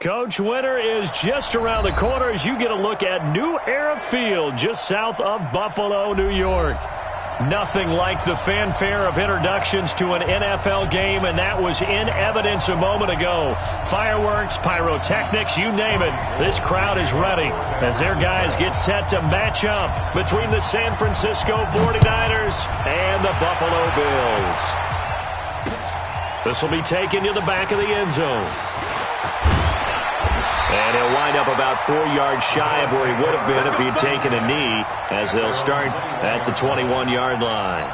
Coach, winter is just around the corner as you get a look at New Era Field just south of Buffalo, New York. Nothing like the fanfare of introductions to an NFL game, and that was in evidence a moment ago. Fireworks, pyrotechnics, you name it. This crowd is ready as their guys get set to match up between the San Francisco 49ers and the Buffalo Bills. This will be taken to the back of the end zone. And he'll wind up about 4 yards shy of where he would have been if he'd taken a knee, as they'll start at the 21-yard line.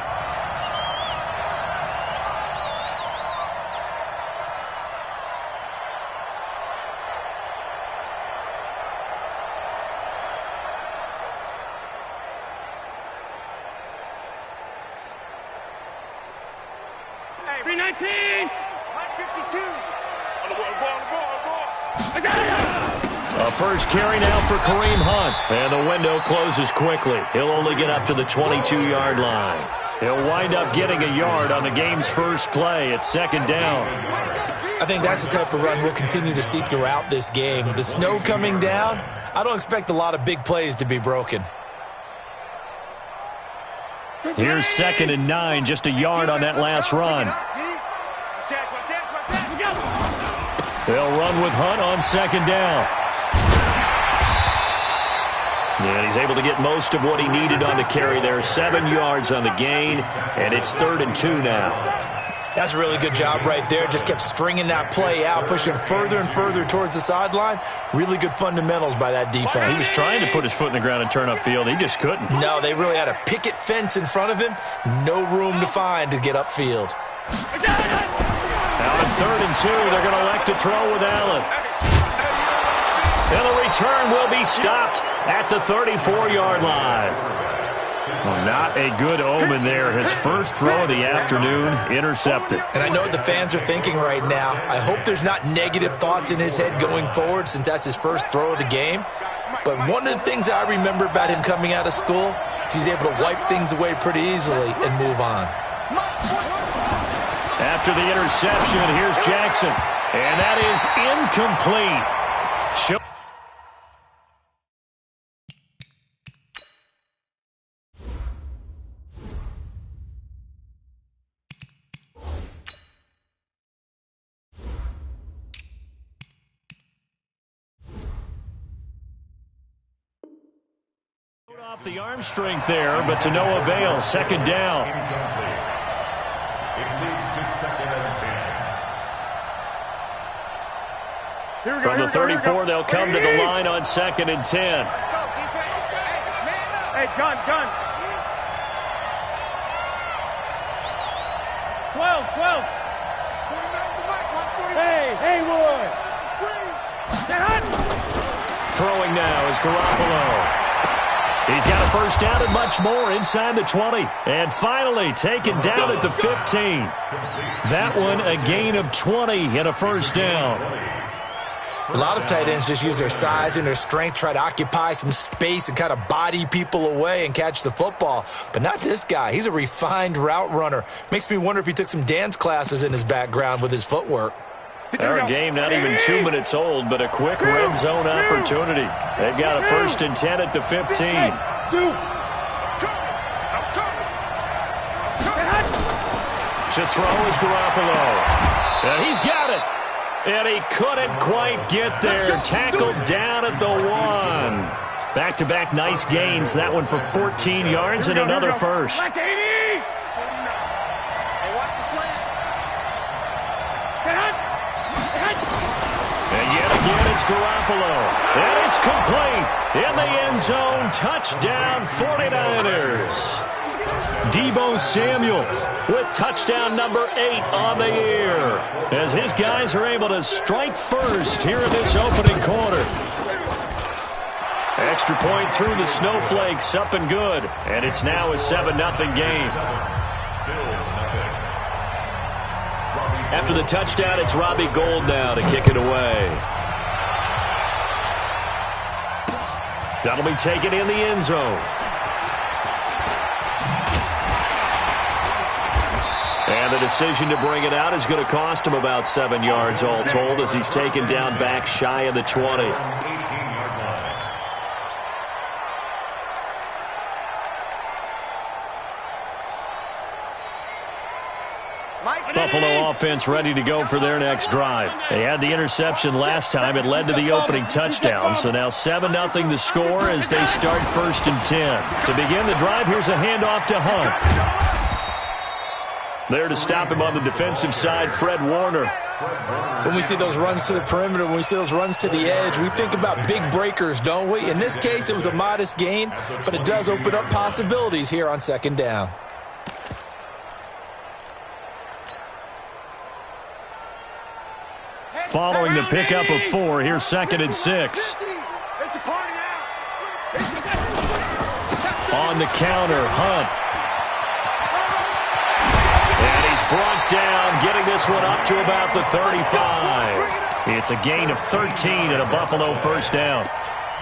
Hey, 319! 152! A first carry now for Kareem Hunt. And the window closes quickly. He'll only get up to the 22-yard line. He'll wind up getting a yard on the game's first play. It's second down. I think that's the type of run we'll continue to see throughout this game. The snow coming down, I don't expect a lot of big plays to be broken. Here's 2nd and 9, just a yard on that last run. They'll run with Hunt on 2nd down. And he's able to get most of what he needed on the carry there. 7 yards on the gain, and it's 3rd and 2 now. That's a really good job right there. Just kept stringing that play out, pushing further and further towards the sideline. Really good fundamentals by that defense. He was trying to put his foot in the ground and turn upfield. He just couldn't. No, they really had a picket fence in front of him. No room to find to get upfield. Now on 3rd and 2, they're going to elect to throw with Allen. And the return will be stopped at the 34-yard line. Well, not a good omen there. His first throw of the afternoon intercepted. And I know what the fans are thinking right now. I hope there's not negative thoughts in his head going forward since that's his first throw of the game. But one of the things I remember about him coming out of school is he's able to wipe things away pretty easily and move on. After the interception, here's Jackson. And that is incomplete. Off the arm strength there, but to no avail. 2nd down. It leads to 2nd and 10. From the 34, they'll come to the line on 2nd and 10. Let's go, defense. Hey, gun. 12. Hey, Wood. Throwing now is Garoppolo. He's got a first down and much more inside the 20. And finally taken down at the 15. That one a gain of 20 and a first down. A lot of tight ends just use their size and their strength, try to occupy some space and kind of body people away and catch the football. But not this guy. He's a refined route runner. Makes me wonder if he took some dance classes in his background with his footwork. Our game not even 2 minutes old, but a quick red zone opportunity. They've got a 1st and 10 at the 15. To throw is Garoppolo. And he's got it. And he couldn't quite get there. Tackled down at the 1. Back-to-back nice gains. That one for 14 yards and another first. Again, it's Garoppolo. And it's complete. In the end zone, touchdown 49ers. Deebo Samuel with touchdown number 8 on the year. As his guys are able to strike first here in this opening quarter. Extra point through the snowflakes, up and good. And it's now a 7-0 game. After the touchdown, it's Robbie Gould now to kick it away. That'll be taken in the end zone. And And the decision to bring it out is going to cost him about 7 yards all told as he's taken down back shy of the 20. Buffalo offense ready to go for their next drive. They had the interception last time. It led to the opening touchdown. So now 7-0 the score as they start 1st and 10. To begin the drive, here's a handoff to Hunt. There to stop him on the defensive side, Fred Warner. When we see those runs to the perimeter, when we see those runs to the edge, we think about big breakers, don't we? In this case, it was a modest gain, but it does open up possibilities here on 2nd down. Following the pickup of 4, here's 2nd and 6. On the counter, Hunt. And he's brought down, getting this one up to about the 35. It's a gain of 13 and a Buffalo 1st down.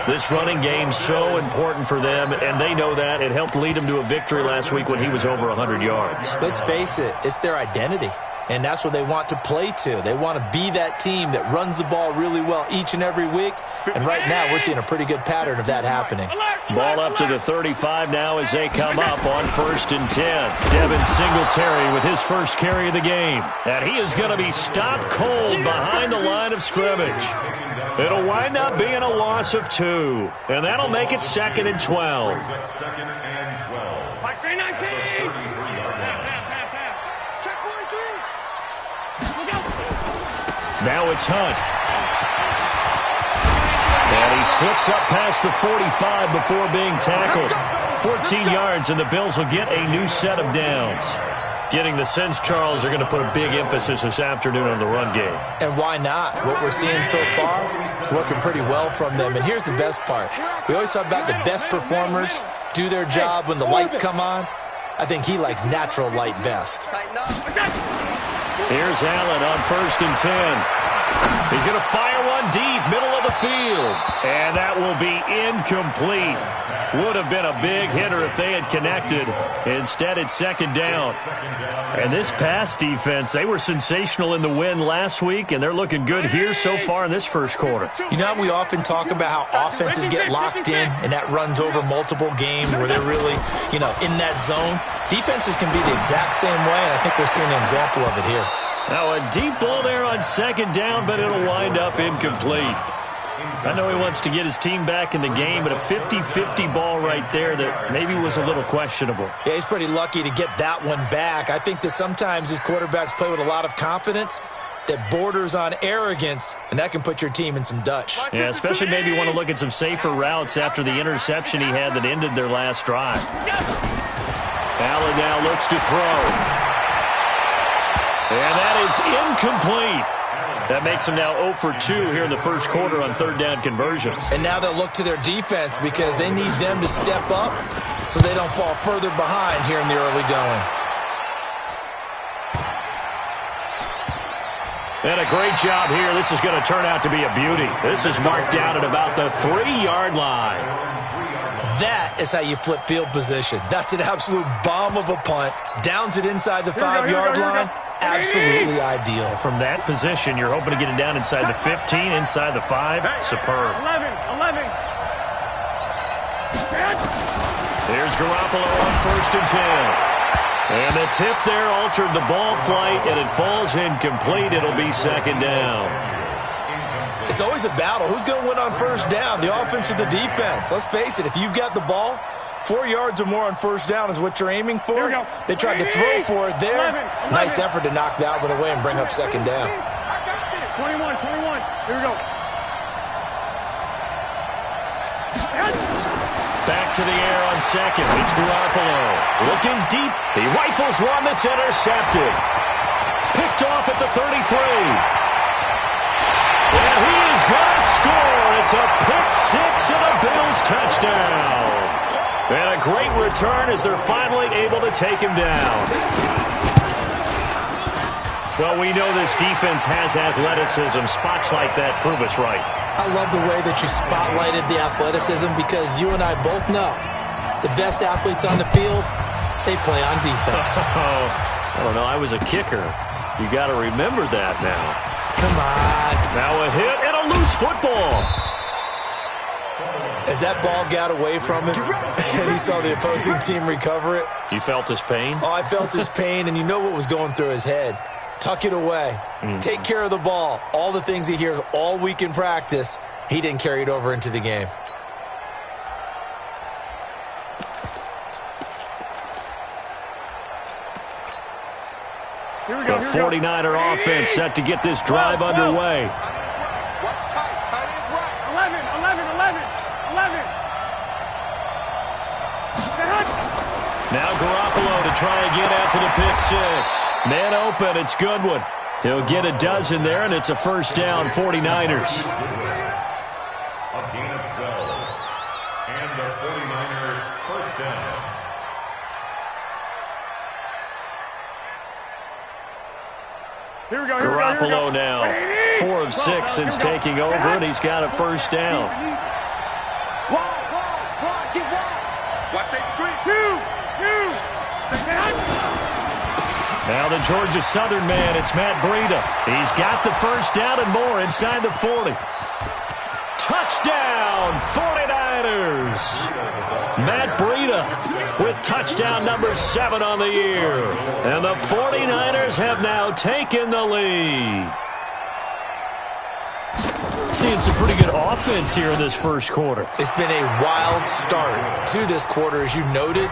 This running game so important for them, and they know that. It helped lead them to a victory last week when he was over 100 yards. Let's face it, it's their identity. And that's what they want to play to. They want to be that team that runs the ball really well each and every week. And right now, we're seeing a pretty good pattern of that happening. Ball up to the 35 now as they come up on 1st and 10. Devin Singletary with his first carry of the game. And he is going to be stopped cold behind the line of scrimmage. It'll wind up being a loss of 2. And that'll make it 2nd and 12. 19. Now it's Hunt. And he slips up past the 45 before being tackled. 14 yards, and the Bills will get a new set of downs. Getting the sense, Charles, are going to put a big emphasis this afternoon on the run game. And why not? What we're seeing so far is working pretty well from them. And here's the best part. We always talk about the best performers do their job when the lights come on. I think he likes natural light best. Here's Allen on 1st and 10. He's going to fire one deep, middle of the field. And that will be incomplete. Would have been a big hitter if they had connected. Instead, it's 2nd down. And this pass defense, they were sensational in the win last week, and they're looking good here so far in this 1st quarter. You know, we often talk about how offenses get locked in, and that runs over multiple games where they're really, in that zone. Defenses can be the exact same way, and I think we're seeing an example of it here. Now a deep ball there on 2nd down, but it'll wind up incomplete. I know he wants to get his team back in the game, but a 50-50 ball right there that maybe was a little questionable. Yeah, he's pretty lucky to get that one back. I think that sometimes these quarterbacks play with a lot of confidence that borders on arrogance, and that can put your team in some Dutch. Yeah, especially maybe want to look at some safer routes after the interception he had that ended their last drive. Allen now looks to throw. And that is incomplete. That makes them now 0 for 2 here in the 1st quarter on 3rd down conversions. And now they'll look to their defense because they need them to step up so they don't fall further behind here in the early going. And a great job here. This is going to turn out to be a beauty. This is marked down at about the 3-yard line. That is how you flip field position. That's an absolute bomb of a punt. Downs it inside the 5-yard line. Absolutely ideal. From that position, you're hoping to get it down inside the 15, inside the 5. Superb. 11. Here's Garoppolo on 1st and 10. And the tip there altered the ball flight, and it falls incomplete. It'll be 2nd down. It's always a battle. Who's going to win on 1st down, the offense or the defense? Let's face it, if you've got the ball, 4 yards or more on 1st down is what you're aiming for. They tried to throw for it there. 11. Nice effort to knock that one away and bring up 2nd down. 21. Here we go. Back to the air on 2nd. It's Garoppolo. Looking deep. He rifles one that's intercepted. Picked off at the 33. And he is going to score. It's a pick 6 and a Bills touchdown. And a great return as they're finally able to take him down. Well, we know this defense has athleticism. Spots like that prove us right. I love the way that you spotlighted the athleticism because you and I both know the best athletes on the field, they play on defense. I don't know. I was a kicker. You got to remember that now. Come on. Now a hit and a loose football. As that ball got away from him and he saw the opposing team recover it. You felt his pain? Oh, I felt his pain, and you know what was going through his head. Tuck it away. Take care of the ball. All the things he hears all week in practice, he didn't carry it over into the game. The 49er offense set to get this drive underway. Watch tight. Tight is right. 11. Now Garoppolo to try again after the pick six. Man open, it's Goodwin. He'll get a dozen there, and it's a first down, 49ers. A gain of 12. And the 49er first down. Here we go. Garoppolo now, 4 of 6 since taking over, and he's got a first down. Watch it. 3, 2. Now the Georgia Southern man, it's Matt Breida. He's got the first down and more inside the 40. Touchdown, 49ers. Matt Breida with touchdown number 7 on the year. And the 49ers have now taken the lead. Seeing some pretty good offense here in this first quarter. It's been a wild start to this quarter, as you noted.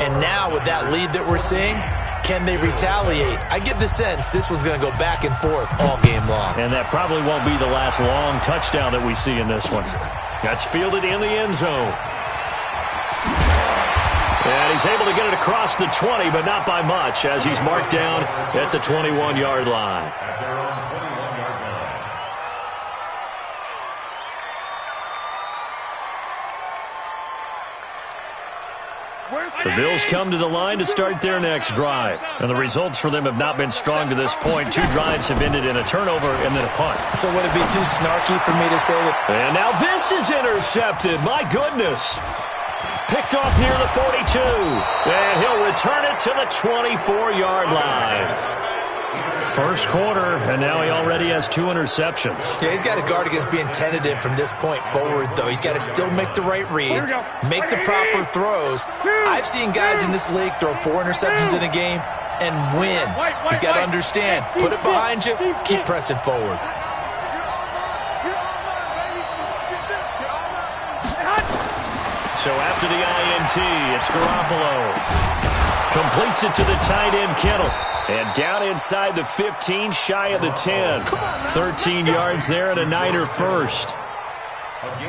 And now with that lead that we're seeing, can they retaliate? I get the sense this one's going to go back and forth all game long. And that probably won't be the last long touchdown that we see in this one. That's fielded in the end zone. And he's able to get it across the 20, but not by much, as he's marked down at the 21-yard line. At their own 21-yard line. The Bills come to the line to start their next drive. And the results for them have not been strong to this point. 2 drives have ended in a turnover and then a punt. So would it be too snarky for me to say that? And now this is intercepted. My goodness. Picked off near the 42. And he'll return it to the 24-yard line. First quarter, and now he already has 2 interceptions. Yeah, he's got to guard against being tentative from this point forward, though. He's got to still make the right reads, make the proper throws. I've seen guys in this league throw 4 interceptions in a game and win. He's got to understand, put it behind you, keep pressing forward. So after the INT, it's Garoppolo. Completes it to the tight end, Kittle. And down inside the 15, shy of the 10. 13 yards there and a Niner first.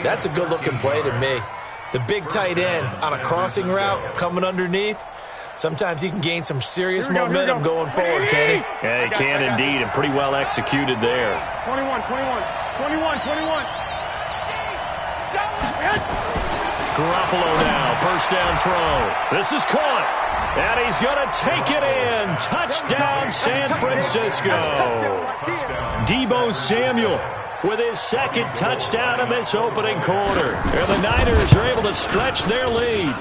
That's a good-looking play to me. The big tight end on a crossing route coming underneath. Sometimes he can gain some serious momentum going forward, can he? Yeah, he can indeed, and pretty well executed there. 21. Garoppolo now, first down throw. This is caught. And he's going to take it in. Touchdown, San Francisco. Deebo Samuel with his second touchdown in this opening quarter. And the Niners are able to stretch their lead.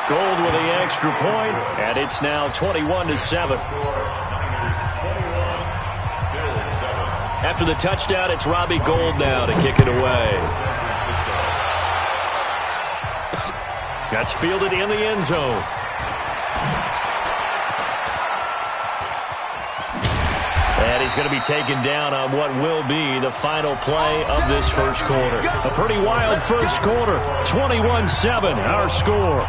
Gold with the extra point, and it's now 21-7. After the touchdown, it's Robbie Gould now to kick it away. That's fielded in the end zone. And he's going to be taken down on what will be the final play of this first quarter. A pretty wild first quarter. 21-7, our score.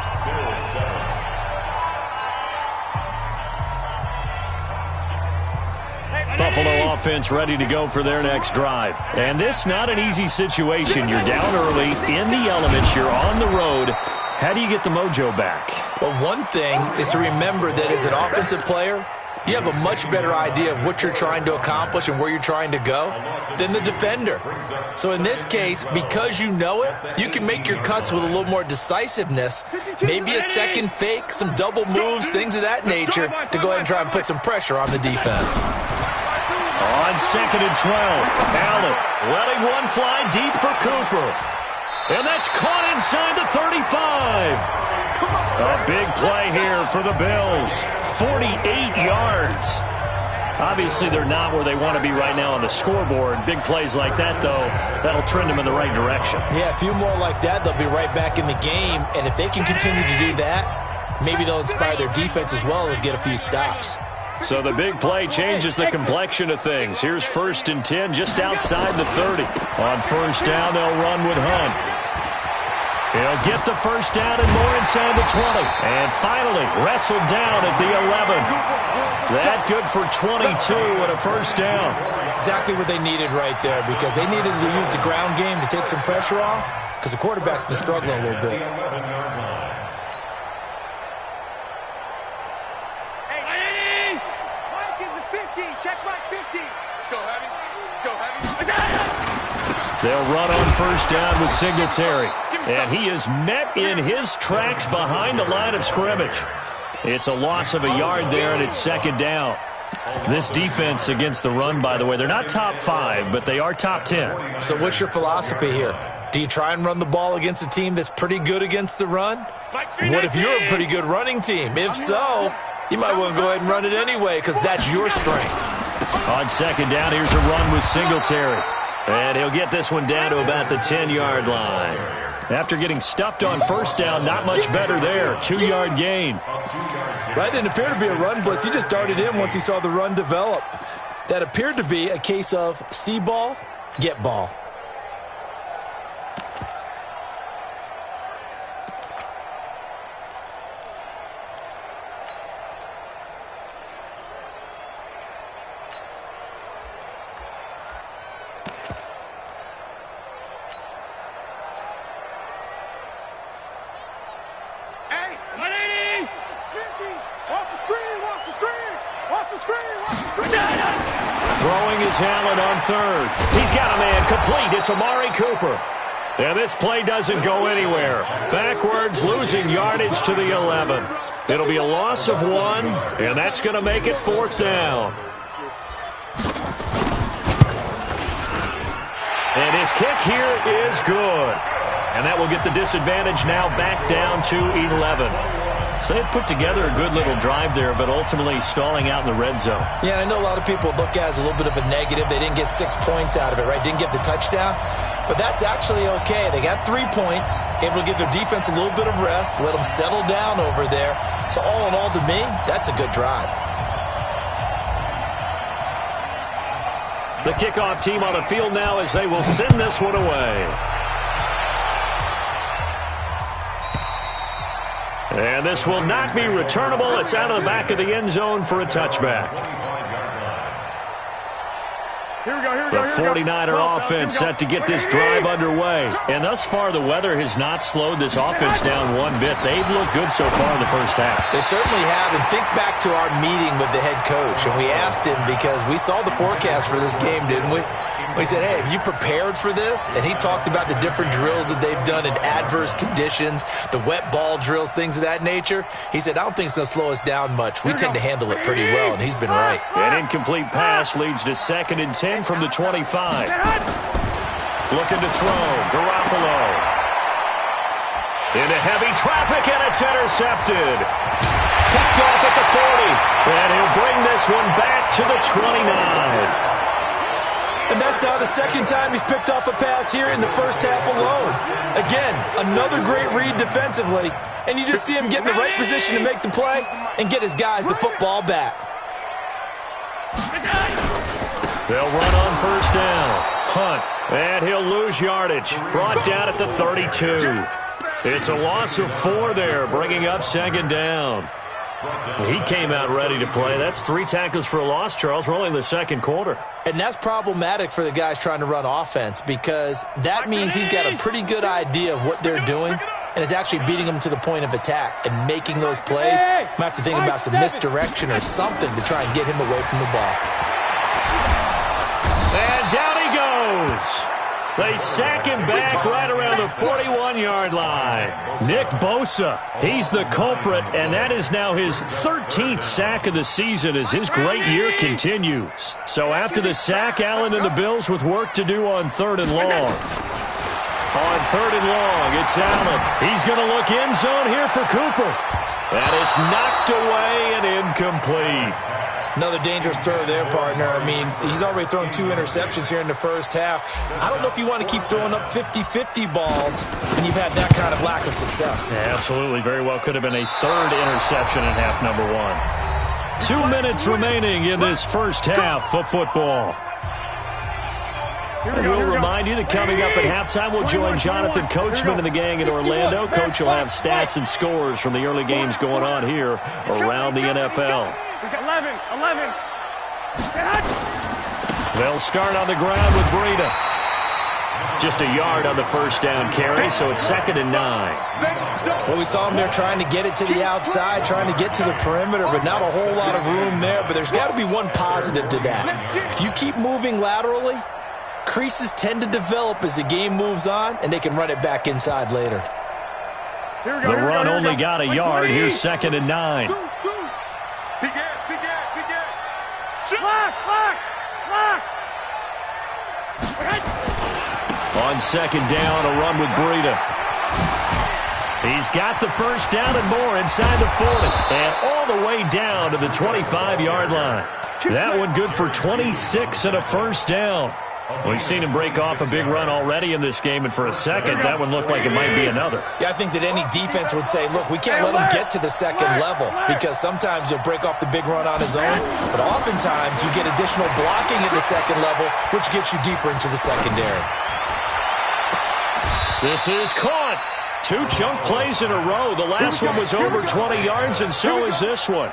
Buffalo offense ready to go for their next drive. And this not an easy situation. You're down early, in the elements, you're on the road. How do you get the mojo back? Well, one thing is to remember that as an offensive player, you have a much better idea of what you're trying to accomplish and where you're trying to go than the defender. So in this case, because you know it, you can make your cuts with a little more decisiveness, maybe a second fake, some double moves, things of that nature, to go ahead and try and put some pressure on the defense. On 2nd and 12, Allen letting one fly deep for Cooper. And that's caught inside the 35. A big play here for the Bills. 48 yards. Obviously, they're not where they want to be right now on the scoreboard. Big plays like that, though, that'll trend them in the right direction. Yeah, a few more like that, they'll be right back in the game. And if they can continue to do that, maybe they'll inspire their defense as well and get a few stops. So the big play changes the complexion of things. Here's 1st and 10 just outside the 30. On 1st down, they'll run with Hunt. He'll get the 1st down and more inside the 20. And finally, wrestled down at the 11. That good for 22 and a 1st down. Exactly what they needed right there, because they needed to use the ground game to take some pressure off, because the quarterback's been struggling a little bit. Hey, Mike is a 50. Check Mike 50. Let's go, Heavy. Let's go, Heavy. They'll run on 1st down with Singletary. And he is met in his tracks behind the line of scrimmage. It's a loss of a yard there, and it's 2nd down. This defense against the run, by the way, they're not top 5, but they are top 10. So what's your philosophy here? Do you try and run the ball against a team that's pretty good against the run? What if you're a pretty good running team? If so, you might want to go ahead and run it anyway, because that's your strength. On 2nd down, here's a run with Singletary. And he'll get this one down to about the 10-yard line. After getting stuffed on 1st down, not much better there. 2-yard gain. That didn't appear to be a run blitz. He just darted in once he saw the run develop. That appeared to be a case of see ball, get ball. Throwing his Allen on 3rd. He's got a man complete. It's Amari Cooper. And this play doesn't go anywhere. Backwards, losing yardage to the 11. It'll be a loss of 1, and that's going to make it 4th down. And his kick here is good. And that will get the disadvantage now back down to 11. So they put together a good little drive there, but ultimately stalling out in the red zone. Yeah, I know a lot of people look at it as a little bit of a negative. They didn't get 6 points out of it, right? Didn't get the touchdown. But that's actually okay. They got 3 points, able to give their defense a little bit of rest, let them settle down over there. So all in all, to me, that's a good drive. The kickoff team on the field now as they will send this one away. And this will not be returnable. It's out of the back of the end zone for a touchback. Here we go, here we The go. 49er offense set to get this drive underway. And thus far, the weather has not slowed this offense down one bit. They've looked good so far in the first half. They certainly have. And think back to our meeting with the head coach. And we asked him, because we saw the forecast for this game, didn't we? We said, hey, have you prepared for this? And he talked about the different drills that they've done in adverse conditions, the wet ball drills, things of that nature. He said, I don't think it's going to slow us down much. We tend to handle it pretty well, and he's been right. An incomplete pass leads to 2nd and 10 from the 25. Looking to throw. Garoppolo. Into heavy traffic, and it's intercepted. Picked off at the 40. And he'll bring this one back to the 29. And that's now the 2nd time he's picked off a pass here in the first half alone. Again, another great read defensively. And you just see him get in the right position to make the play and get his guys the football back. They'll run on 1st down. Hunt. And he'll lose yardage. Brought down at the 32. It's a loss of 4 there, bringing up 2nd down. He came out ready to play. That's 3 tackles for a loss, Charles. We're only in the 2nd quarter. And that's problematic for the guys trying to run offense, because that means he's got a pretty good idea of what they're doing and is actually beating them to the point of attack and making those plays. Might have to think about some misdirection or something to try and get him away from the ball. And down he goes. They sack him back right around the 41-yard line. Nick Bosa, he's the culprit, and that is now his 13th sack of the season as his great year continues. So after the sack, Allen and the Bills with work to do on 3rd and long. On 3rd and long, it's Allen. He's going to look end zone here for Cooper. And it's knocked away and incomplete. Another dangerous throw there, partner. I mean, he's already thrown 2 interceptions here in the first half. I don't know if you want to keep throwing up 50-50 balls when you've had that kind of lack of success. Yeah, absolutely. Very well could have been a 3rd interception in half number 1. 2 minutes remaining in this first half of football. And we'll remind you that coming up at halftime, we'll join Jonathan Coachman and the gang in Orlando. Coach will have stats and scores from the early games going on here around the NFL. We got 11. They'll start on the ground with Breida. Just a yard on the first down carry, so it's 2nd and 9. Well, we saw him there trying to get it to the outside, trying to get to the perimeter, but not a whole lot of room there. But there's got to be one positive to that. If you keep moving laterally, creases tend to develop as the game moves on, and they can run it back inside later. The run only got a yard. Here's 2nd and 9. Big air. On 2nd down, a run with Breida. He's got the first down and more inside the 40. And all the way down to the 25-yard line. That one good for 26 and a first down. We've seen him break off a big run already in this game, and for a second, that one looked like it might be another. Yeah, I think that any defense would say, look, we can't let him get to the second level, because sometimes he'll break off the big run on his own, but oftentimes you get additional blocking at the second level, which gets you deeper into the secondary. This is caught. 2 chunk plays in a row. The last one was over 20 yards, and so is this one.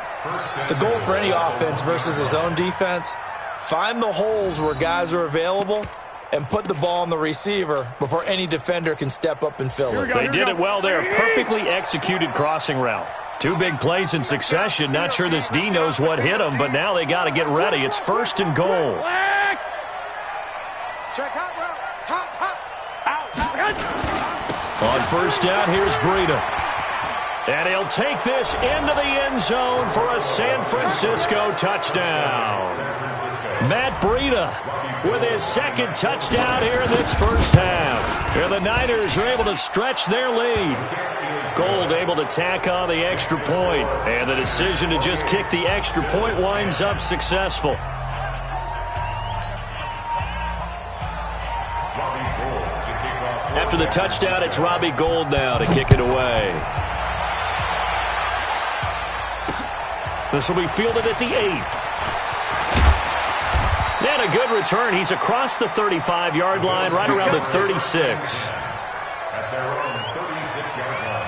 The goal for any offense versus his own defense, find the holes where guys are available and put the ball on the receiver before any defender can step up and fill it. They did it well there. Perfectly executed crossing route. 2 big plays in succession. Not sure this D knows what hit him, but now they got to get ready. It's 1st and goal. Check hot route. Hot. On first down, here's Breida. And he'll take this into the end zone for a San Francisco touchdown. Matt Breida with his 2nd touchdown here in this first half. And the Niners are able to stretch their lead. Gold able to tack on the extra point. And the decision to just kick the extra point winds up successful. After the touchdown, it's Robbie Gould now to kick it away. This will be fielded at the 8. And a good return. He's across the 35-yard line, right around the 36. At their own 36-yard line.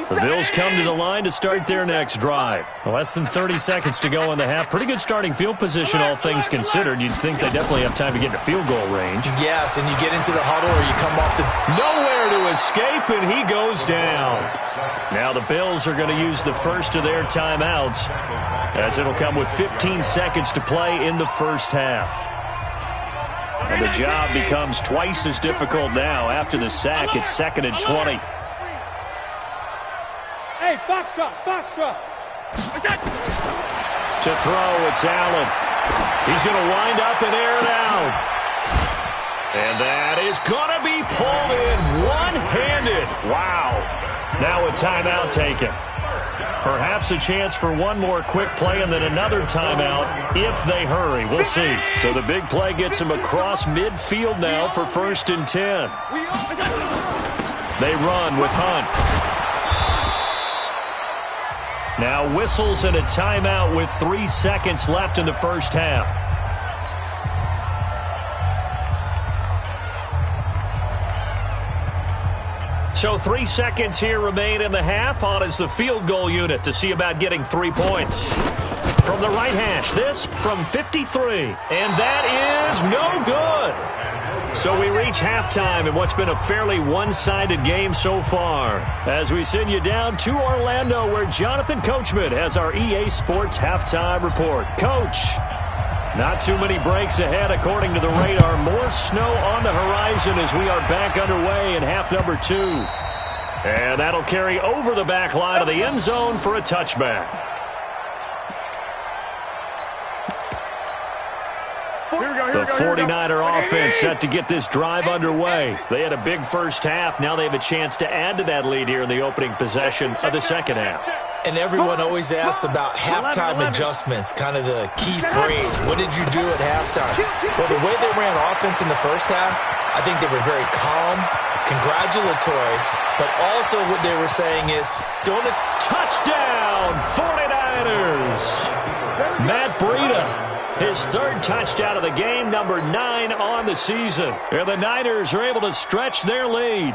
The Bills come to the line to start their next drive. Less than 30 seconds to go in the half. Pretty good starting field position, all things considered. You'd think they definitely have time to get into field goal range. Yes, and you get into the huddle or you come off the... Nowhere to escape, and he goes down. Now the Bills are going to use the first of their timeouts, as it'll come with 15 seconds to play in the first half. And the job becomes twice as difficult now. After the sack, it's 2nd and 20. Hey, box drop. To throw, it's Allen. He's going to wind up and air it out. And that is going to be pulled in one-handed. Wow. Now a timeout taken. Perhaps a chance for one more quick play and then another timeout if they hurry. We'll see. So the big play gets him across midfield now for 1st and 10. They run with Hunt. Now whistles and a timeout with 3 seconds left in the first half. So 3 seconds here remain in the half. On is the field goal unit to see about getting 3 points. From the right hash, this from 53. And that is no good. So we reach halftime in what's been a fairly one-sided game so far. As we send you down to Orlando, where Jonathan Coachman has our EA Sports halftime report. Coach, not too many breaks ahead according to the radar. More snow on the horizon as we are back underway in half number 2. And that'll carry over the back line of the end zone for a touchback. The 49er offense set to get this drive underway. They had a big first half. Now they have a chance to add to that lead here in the opening possession of the second half. And everyone always asks about halftime adjustments, kind of the key phrase. What did you do at halftime? Well, the way they ran offense in the first half, I think they were very calm, congratulatory, but also what they were saying is, touchdown, 49ers! Matt Breida. His third touchdown of the game, number 9 on the season. And the Niners are able to stretch their lead.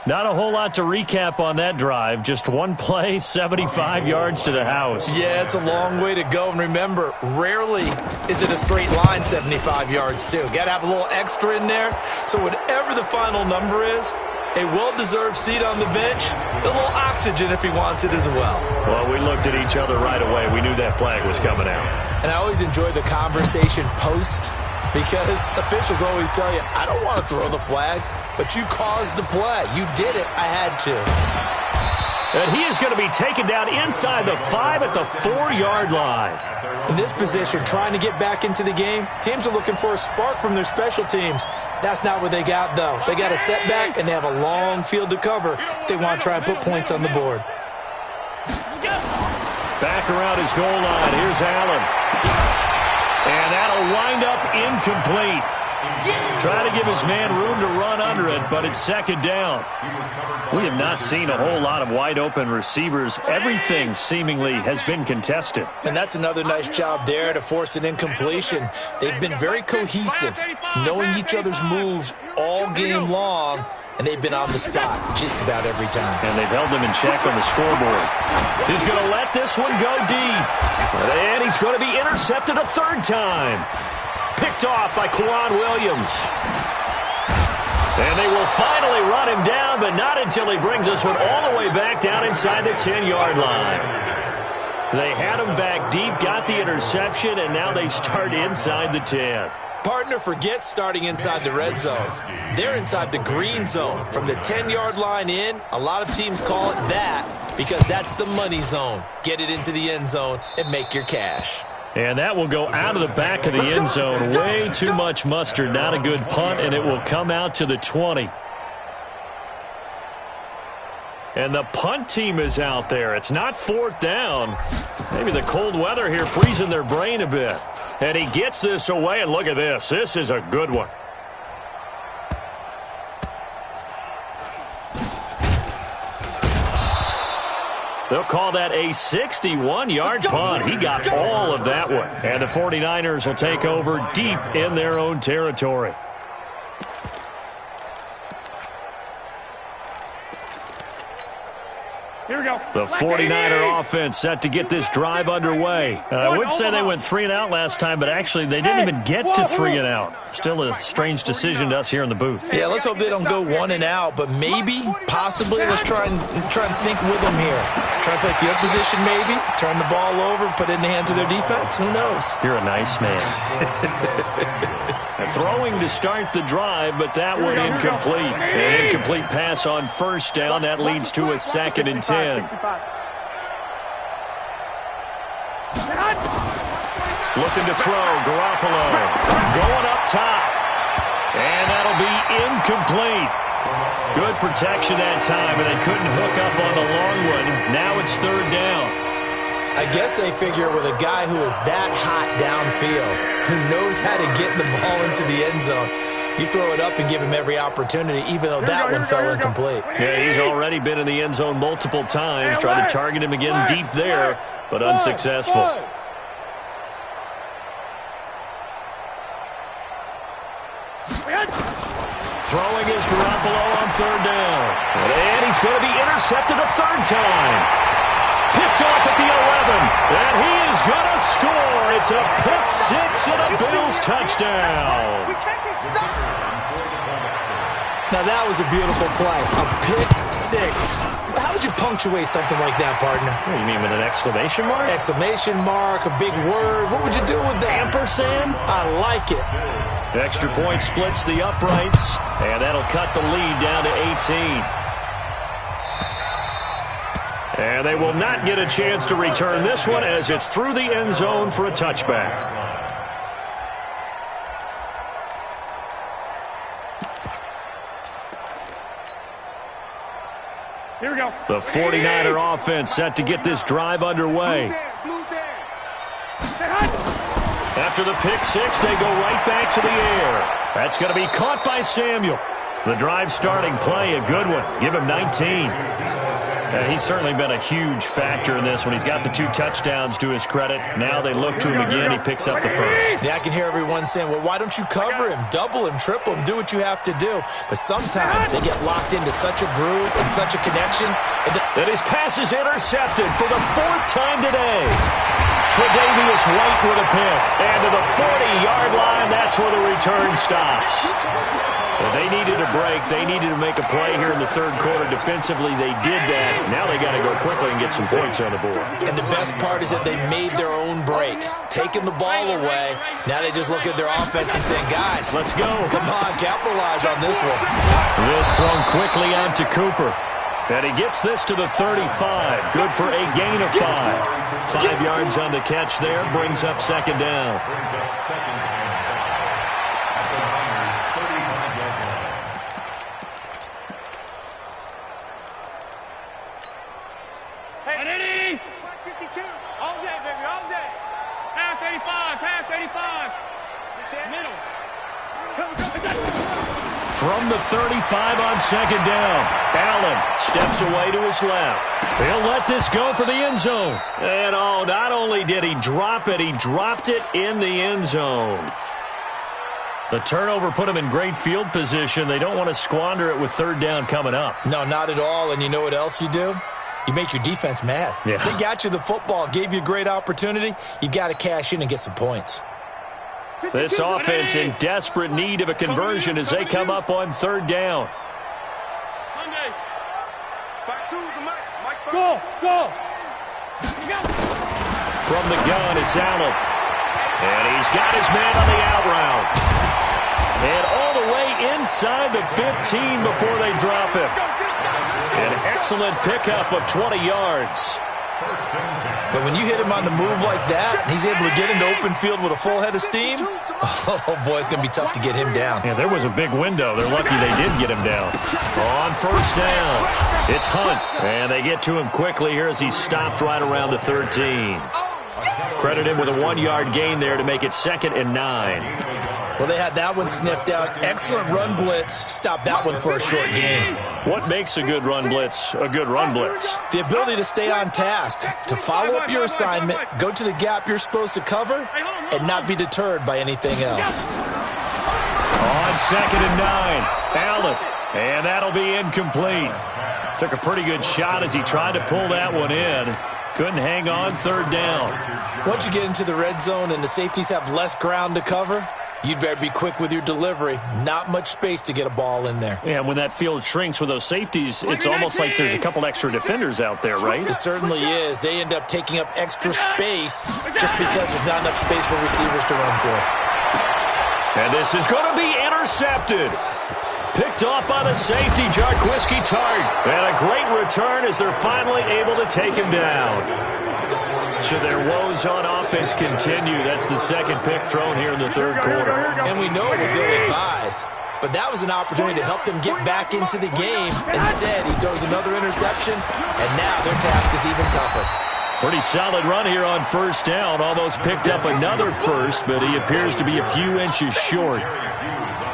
Not a whole lot to recap on that drive. Just one play, 75 yards to the house. Yeah, it's a long way to go. And remember, rarely is it a straight line 75 yards, too. Got to have a little extra in there. So whatever the final number is, a well-deserved seat on the bench, a little oxygen if he wants it as well. Well, we looked at each other right away. We knew that flag was coming out. And I always enjoy the conversation post because officials always tell you, I don't want to throw the flag, but you caused the play. You did it. I had to. And he is going to be taken down inside the 5 at the 4-yard line. In this position, trying to get back into the game, teams are looking for a spark from their special teams. That's not what they got, though. They got a setback, and they have a long field to cover if they want to try and put points on the board. Back around his goal line. Here's Allen. And that'll wind up incomplete. Trying to give his man room to run under it, but it's second down. We have not seen a whole lot of wide-open receivers. Everything seemingly has been contested. And that's another nice job there to force an incompletion. They've been very cohesive, knowing each other's moves all game long, and they've been on the spot just about every time. And they've held them in check on the scoreboard. He's going to let this one go deep. And he's going to be intercepted a third time. Picked off by Quan Williams. And they will finally run him down, but not until he brings us one all the way back down inside the 10-yard line. They had him back deep, got the interception, and now they start inside the 10. Partner, forget starting inside the red zone. They're inside the green zone. From the 10-yard line in, a lot of teams call it that because that's the money zone. Get it into the end zone and make your cash. And that will go out of the back of the end zone. Way too much mustard. Not a good punt, and it will come out to the 20. And the punt team is out there. It's not fourth down. Maybe the cold weather here freezing their brain a bit. And he gets this away, and look at this. This is a good one. They'll call that a 61-yard punt. He got all of that one. And the 49ers will take over deep in their own territory. Here we go. The 49er offense set to get this drive underway. I would say they went 3 and out last time, but actually they didn't even get to 3 and out. Still a strange decision to us here in the booth. Yeah, let's hope they don't go 1 and out, but maybe, possibly, let's try and think with them here. Try and play field position maybe, turn the ball over, put it in the hands of their defense. Who knows? You're a nice man. Throwing to start the drive, but that one incomplete. An incomplete pass on first down. That leads to a 2nd and 10. Looking to throw, Garoppolo. Going up top. And that'll be incomplete. Good protection that time, and they couldn't hook up on the long one. Now it's 3rd down. I guess they figure with a guy who is that hot downfield, who knows how to get the ball into the end zone, you throw it up and give him every opportunity, even though that one fell incomplete. Yeah, he's already been in the end zone multiple times, trying to target him again deep there, but unsuccessful. Throwing is Garoppolo on 3rd down. And he's going to be intercepted a 3rd time. Picked off at the 11, and he is going to score. It's a pick 6 and a Bills touchdown. Now that was a beautiful play, a pick 6. How would you punctuate something like that, partner? What do you mean, with an exclamation mark? Exclamation mark, a big word. What would you do with that? Ampersand? I like it. Extra point splits the uprights, and that'll cut the lead down to 18. And they will not get a chance to return this one as it's through the end zone for a touchback. Here we go. The 49er offense set to get this drive underway. After the pick six, they go right back to the air. That's going to be caught by Samuel. The drive starting play, a good one. Give him 19. He's certainly been a huge factor in this one. He's got the 2 touchdowns to his credit. Now they look to him again. He picks up the first. Yeah, I can hear everyone saying, well, why don't you cover him, double him, triple him, do what you have to do. But sometimes they get locked into such a groove and such a connection. And his pass is intercepted for the 4th time today. Tre'Davious White with a pick. And to the 40-yard line, that's where the return stops. Well, they needed a break. They needed to make a play here in the 3rd quarter. Defensively, they did that. Now they got to go quickly and get some points on the board. And the best part is that they made their own break, taking the ball away. Now they just look at their offense and saying, guys, let's go. Come on, capitalize on this one. This thrown quickly on to Cooper. And he gets this to the 35. Good for a gain of 5. 5 yards on the catch there. Brings up 2nd down. From the 35 on 2nd down, Allen steps away to his left. He'll let this go for the end zone. And, oh, not only did he drop it, he dropped it in the end zone. The turnover put him in great field position. They don't want to squander it with 3rd down coming up. No, not at all. And you know what else you do? You make your defense mad. Yeah. They got you the football, gave you a great opportunity. You got to cash in and get some points. This offense in desperate need of a conversion as they come up on 3rd down. Go! From the gun, it's Allen. And he's got his man on the out route. And all the way inside the 15 before they drop him. An excellent pickup of 20 yards. But when you hit him on the move like that, and he's able to get into open field with a full head of steam, oh, boy, it's going to be tough to get him down. Yeah, there was a big window. They're lucky they did get him down. On 1st down, it's Hunt. And they get to him quickly here as he's stopped right around the 13. Credit him with a 1-yard gain there to make it 2nd and 9. Well, they had that one sniffed out. Excellent run blitz. Stop that one for a short gain. What makes a good run blitz a good run blitz? The ability to stay on task, to follow up your assignment, go to the gap you're supposed to cover, and not be deterred by anything else. On 2nd and 9, Allen. And that'll be incomplete. Took a pretty good shot as he tried to pull that one in. Couldn't hang on 3rd down. Once you get into the red zone and the safeties have less ground to cover, you'd better be quick with your delivery. Not much space to get a ball in there. Yeah, when that field shrinks with those safeties, it's almost like there's a couple extra defenders out there, right? It certainly is. They end up taking up extra space just because there's not enough space for receivers to run through. And this is going to be intercepted. Picked off by the safety, Jarquiski Tart. And a great return as they're finally able to take him down. So their woes on offense continue. That's the 2nd pick thrown here in the 3rd quarter. And we know it was ill-advised, but that was an opportunity to help them get back into the game. Instead, he throws another interception, and now their task is even tougher. Pretty solid run here on 1st down. Almost picked up another first, but he appears to be a few inches short.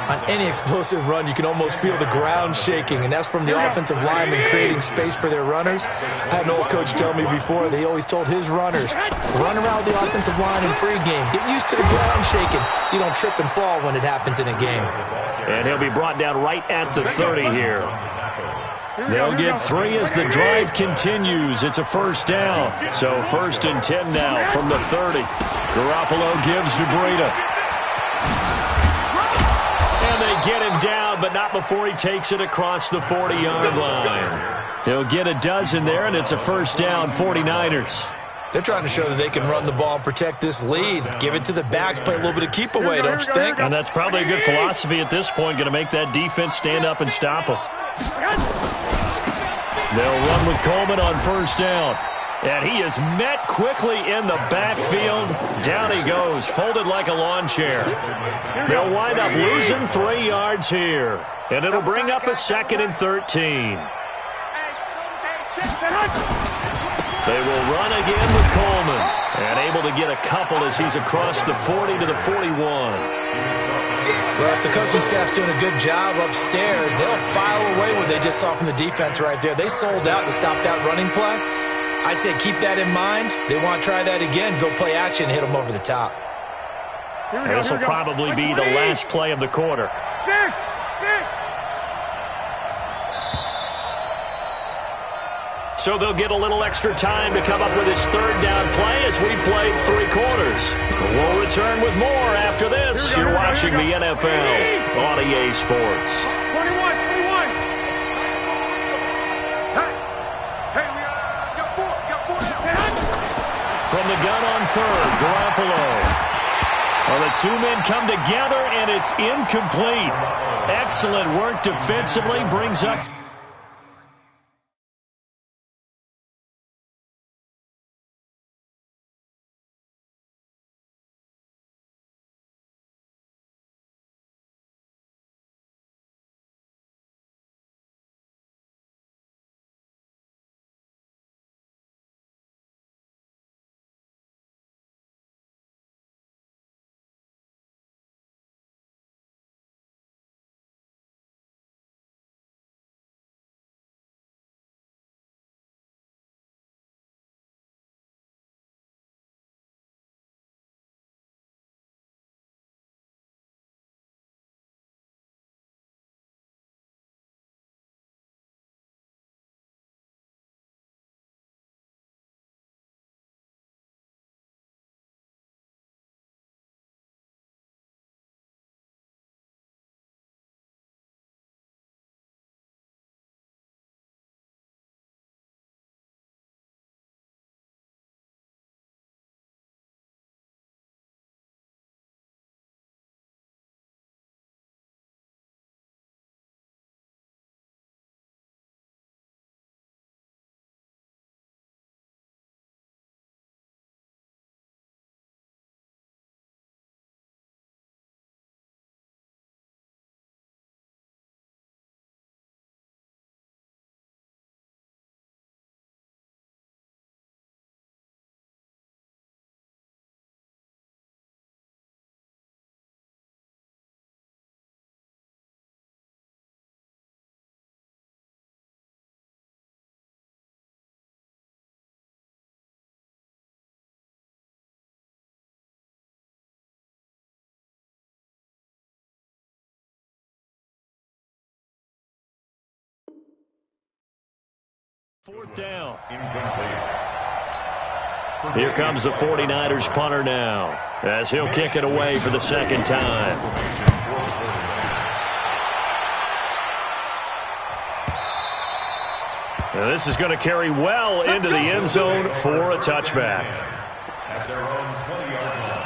On any explosive run, you can almost feel the ground shaking, and that's from the offensive linemen creating space for their runners. I had an old coach tell me before, they always told his runners, run around the offensive line in pregame. Get used to the ground shaking so you don't trip and fall when it happens in a game. And he'll be brought down right at the 30 here. They'll get 3 as the drive continues. It's a 1st down. So 1st and 10 now from the 30. Garoppolo gives to Breida. And they get him down, but not before he takes it across the 40-yard line. They'll get a dozen there, and it's a 1st down, 49ers. They're trying to show that they can run the ball and protect this lead. Give it to the backs, play a little bit of keep away, don't you think? And that's probably a good philosophy at this point, going to make that defense stand up and stop them. They'll run with Coleman on first down. And he is met quickly in the backfield. Down he goes, folded like a lawn chair. They'll wind up losing 3 yards here. And it'll bring up a 2nd and 13. They will run again with Coleman. And able to get a couple as he's across the 40 to the 41. Well, if the coaching staff's doing a good job upstairs, they'll file away what they just saw from the defense right there. They sold out to stop that running play. I'd say keep that in mind. They want to try that again. Go play action, hit them over the top. This will probably be the last play of the quarter. So they'll get a little extra time to come up with his 3rd down play as we played 3 quarters. We'll return with more after this. You're watching the NFL on EA Sports. 21. Hey, we got 4. From the gun on 3rd, Garoppolo. Well, the 2 men come together, and it's incomplete. Excellent work defensively. Brings up... Fourth down. Here comes the 49ers punter now, as he'll kick it away for the 2nd time. Now this is going to carry well into the end zone for a touchback. At their own 20-yard line.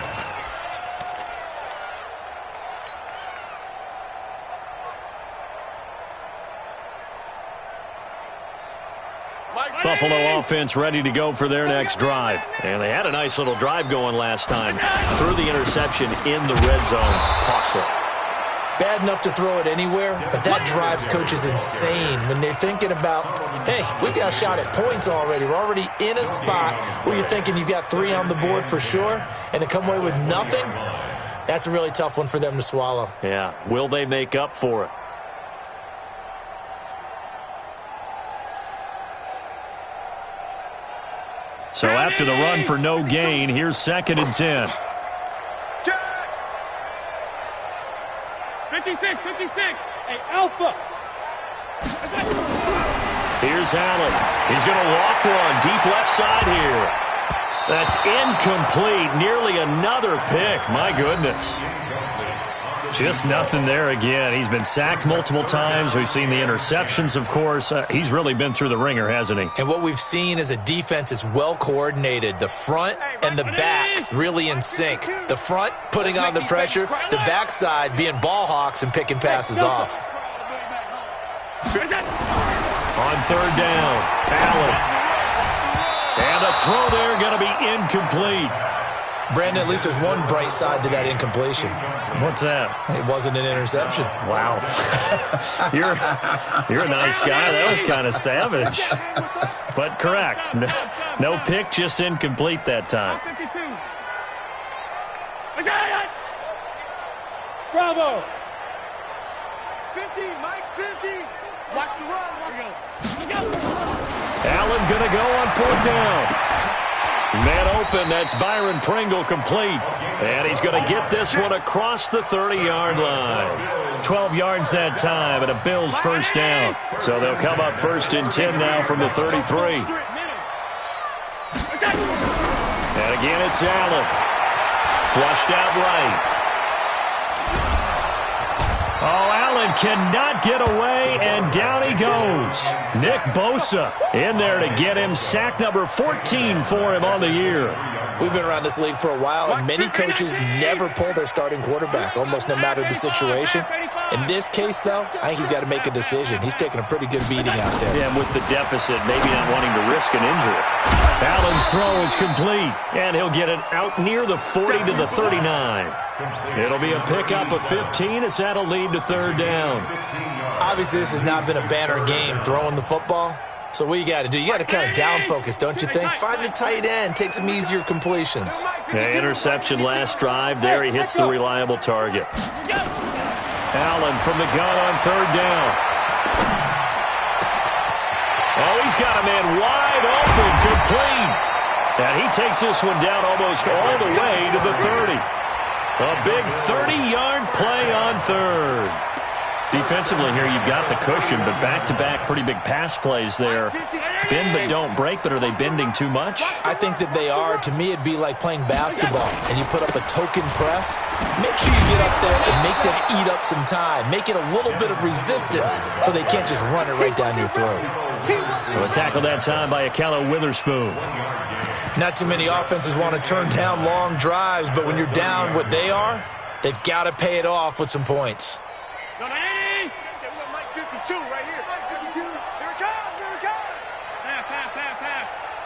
Buffalo offense ready to go for their next drive. And they had a nice little drive going last time. Threw the interception in the red zone. Costly. Bad enough to throw it anywhere, but that drives coaches insane when they're thinking about, hey, we got a shot at points already. We're already in a spot where you're thinking you got 3 on the board for sure, and to come away with nothing, that's a really tough one for them to swallow. Yeah. Will they make up for it? So after the run for no gain, here's 2nd and 10. 56. Hey, Alpha. Here's Allen. He's going to loft one deep left side here. That's incomplete. Nearly another pick. My goodness. Just nothing there again. He's been sacked multiple times. We've seen the interceptions, of course. He's really been through the ringer, hasn't he? And what we've seen is a defense that's well coordinated. The front and the back really in sync. The front putting on the pressure, the backside being ball hawks and picking passes off. On third down, Allen. And a throw there going to be incomplete. Brandon, at least there's one bright side to that incompletion. What's that? It wasn't an interception. Wow. You're a nice guy. That was kind of savage. But correct. No pick, just incomplete that time. Bravo. Mike's 50. Mike's 50. Watch the run. Allen going to go on fourth down. Man open, that's Byron Pringle complete. And he's going to get this one across the 30-yard line. 12 yards that time, and a Bills first down. So they'll come up first and 10 now from the 33. And again, it's Allen. Flushed out right. Oh, Allen cannot get away, and down he goes. Nick Bosa in there to get him. Sack number 14 for him on the year. We've been around this league for a while, and many coaches never pull their starting quarterback, almost no matter the situation. In this case, though, I think he's got to make a decision. He's taking a pretty good beating out there. Yeah, and with the deficit, maybe not wanting to risk an injury. Allen's throw is complete, and he'll get it out near the 40 to the 39. It'll be a pickup of 15 as that'll lead to third down. Obviously, this has not been a banner game throwing the football. So what you got to do, you got to kind of down focus, don't you think? Find the tight end, take some easier completions. Yeah, interception last drive. There he hits the reliable target. Allen from the gun on third down. Oh, he's got a man wide open, complete. And he takes this one down almost all the way to the 30. A big 30-yard play on third. Defensively here, you've got the cushion, but back-to-back pretty big pass plays there. Bend but don't break, but are they bending too much? I think that they are. To me, it'd be like playing basketball, and you put up a token press. Make sure you get up there and make them eat up some time. Make it a little bit of resistance so they can't just run it right down your throat. Well, a tackle that time by Akello Witherspoon. Not too many offenses want to turn down long drives, but when you're down what they are, they've got to pay it off with some points. Mike 52 right here. Mike 52. Here it comes. Here it comes. Half.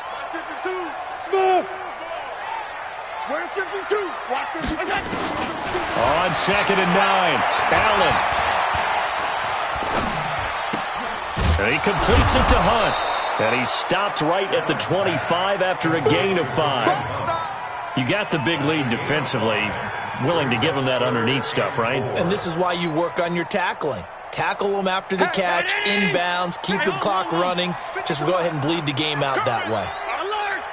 Mike 52. Smith. Where's 52? Watch 52. On second and 9. Allen. And he completes it to Hunt. And he stopped right at the 25 after a gain of 5. You got the big lead defensively. Willing to give him that underneath stuff, right? And this is why you work on your tackling. Tackle them after the catch, inbounds, keep the clock running. Just go ahead and bleed the game out that way. Alert!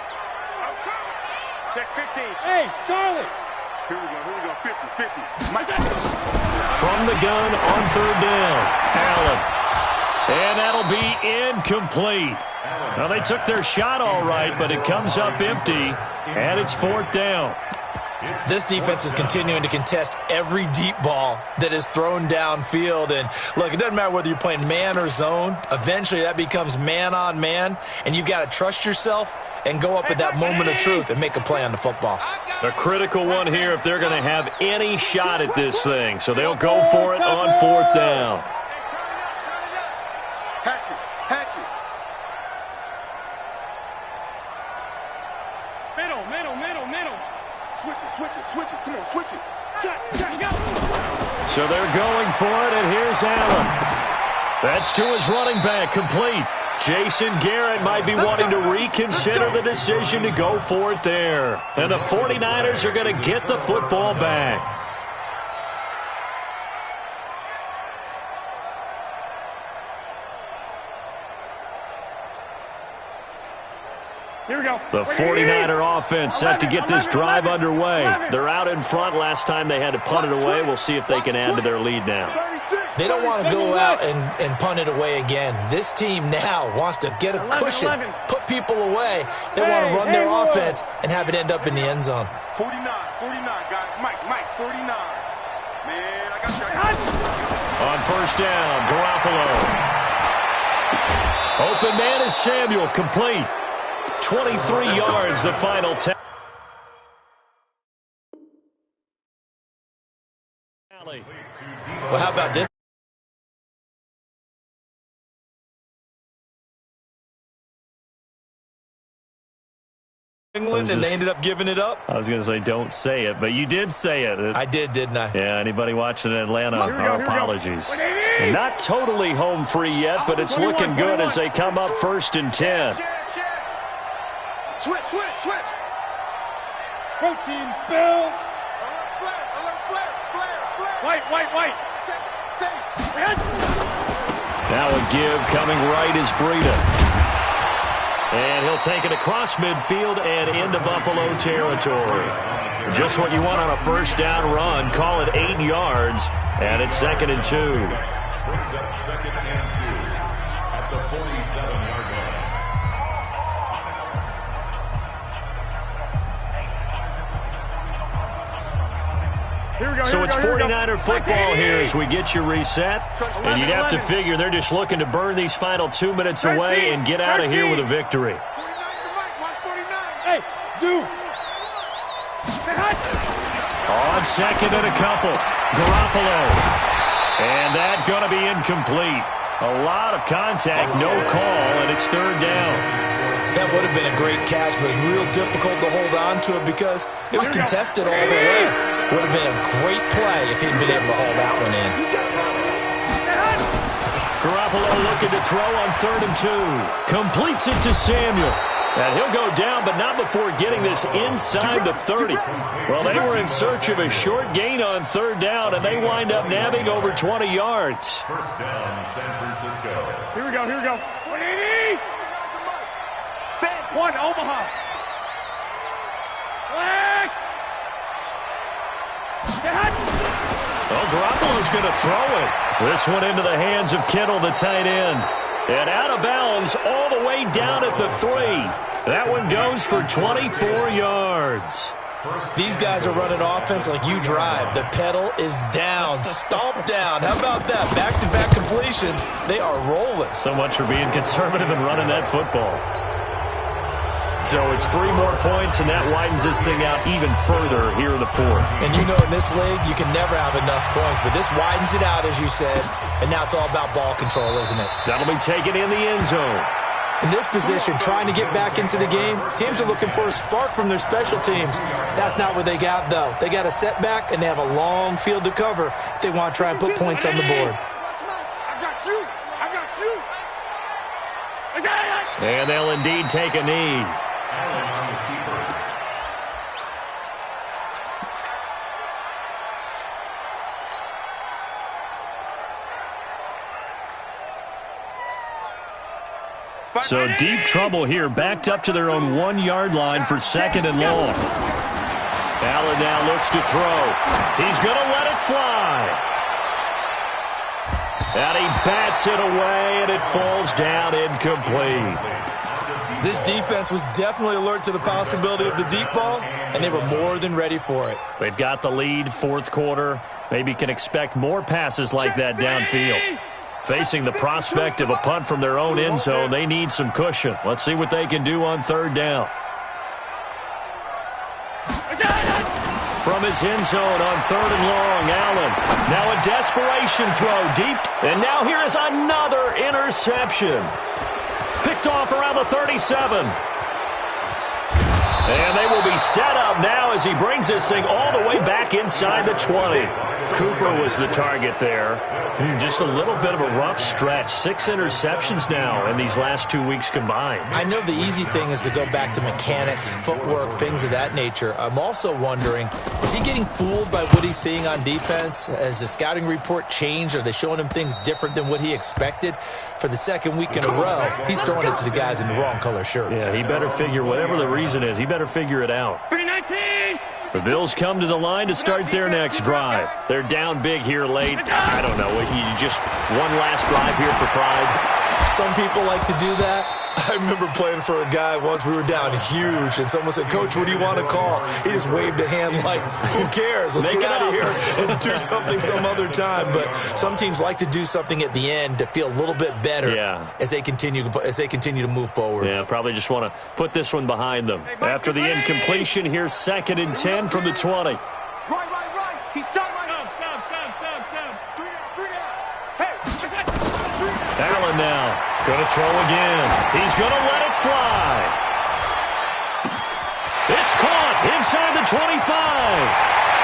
Check 15. Hey, Charlie. Here we go. 50. From the gun on third down, Allen. And that'll be incomplete. Well, they took their shot all right, but it comes up empty, and it's fourth down. This defense is continuing to contest every deep ball that is thrown downfield. And, look, it doesn't matter whether you're playing man or zone. Eventually, that becomes man-on-man, and you've got to trust yourself and go up at that moment of truth and make a play on the football. A critical one here if they're going to have any shot at this thing. So they'll go for it on fourth down. Hatchet. Middle. Switch it. Come on, switch it. Check, go. So they're going for it, and here's Allen. That's to his running back, complete. Jason Garrett might be wanting to reconsider the decision to go for it there. And the 49ers are going to get the football back. Here we go. The 49er offense set to get this drive underway. They're out in front. Last time they had to punt it away. We'll see if they can add to their lead now. They don't want to go out and punt it away again. This team now wants to get a cushion, put people away. They want to run their offense and have it end up in the end zone. 49, guys. Mike, 49. Man, I got first down. Garoppolo. Open man is Samuel. Complete. 23 yards, the final 10. Well, how about this? England, and they ended up giving it up. I was going to say don't say it, but you did say it. I did, didn't I? Yeah, anybody watching in Atlanta, our apologies. And not totally home free yet, but it's looking good as they come up 1st and 10. Switch. Protein spill. Alert, White. Now a give coming right is Breida. And he'll take it across midfield and into Buffalo territory. Just what you want on a first down run. Call it 8 yards, and it's 2nd and 2. Brings up 2nd and 2 at the 47-yard line. So it's 49er football here as we get you reset. And you'd have to figure they're just looking to burn these final 2 minutes away and get out of here with a victory. Hey, Zoo. On 2nd and a couple. Garoppolo. And that going to be incomplete. A lot of contact, no call, and it's 3rd down. That would have been a great catch, but it was real difficult to hold on to it because it was contested all the way. Would have been a great play if he'd been able to haul that one in. Garoppolo looking to throw on 3rd and 2. Completes it to Samuel. And he'll go down, but not before getting this inside the 30. Well, they were in search of a short gain on 3rd down, and they wind up nabbing over 20 yards. First down, San Francisco. Here we go. 180. 1 Omaha. Flag. Well, Garoppolo's going to throw it. This one into the hands of Kittle, the tight end. And out of bounds all the way down at the 3. That one goes for 24 yards. These guys are running offense like you drive. The pedal is down, stomped down. How about that? Back-to-back completions. They are rolling. So much for being conservative and running that football. So it's 3 more points, and that widens this thing out even further here in the 4th. And you know in this league, you can never have enough points, but this widens it out, as you said, and now it's all about ball control, isn't it? That'll be taken in the end zone. In this position, trying to get back into the game, teams are looking for a spark from their special teams. That's not what they got, though. They got a setback, and they have a long field to cover if they want to try and put points on the board. I got you. And they'll indeed take a knee. So deep trouble here, backed up to their own 1-yard line for 2nd and long. Allen now looks to throw. He's going to let it fly. And he bats it away, and it falls down incomplete. This defense was definitely alert to the possibility of the deep ball, and they were more than ready for it. They've got the lead, 4th quarter. Maybe can expect more passes like that downfield. Facing the prospect of a punt from their own end zone, they need some cushion. Let's see what they can do on 3rd down. From his end zone on 3rd and long, Allen. Now a desperation throw deep. And now here is another interception. Picked off around the 37. And they will be set up now as he brings this thing all the way back inside the 20. Cooper was the target there. Just a little bit of a rough stretch. 6 interceptions now in these last 2 weeks combined. I know the easy thing is to go back to mechanics, footwork, things of that nature. I'm also wondering, is he getting fooled by what he's seeing on defense? Has the scouting report changed? Are they showing him things different than what he expected? For the 2nd week in a row, he's throwing it to the guys in the wrong color shirts. Yeah, he better figure, whatever the reason is, he better figure it out. 319. The Bills come to the line to start their next drive. They're down big here late. I don't know. You just one last drive here for pride. Some people like to do that. I remember playing for a guy once. We were down huge, and someone said, "Coach, what do you want to call?" He just waved a hand like, "Who cares? Let's get out of here and do something some other time." But some teams like to do something at the end to feel a little bit better as they continue to move forward. Yeah, probably just want to put this one behind them. After the incompletion, here's 2nd and 10 from the 20. Right. He's tight. Allen now going to throw again. He's going to let it fly. It's caught inside the 25.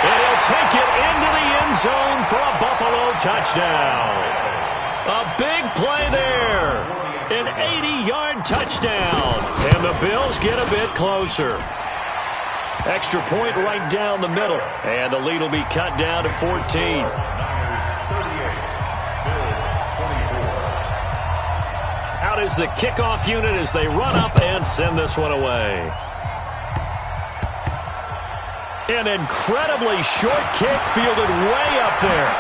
And he'll take it into the end zone for a Buffalo touchdown. A big play there. An 80-yard touchdown. And the Bills get a bit closer. Extra point right down the middle. And the lead will be cut down to 14. Out is the kickoff unit as they run up and send this one away. An incredibly short kick fielded way up there.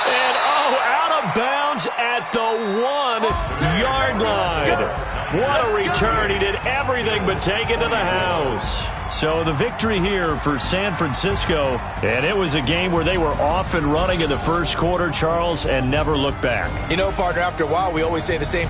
And out of bounds at the 1-yard line. What a return. He did everything but take it to the house. So the victory here for San Francisco, and it was a game where they were off and running in the first quarter, Charles, and never looked back. You know, partner, after a while, we always say the same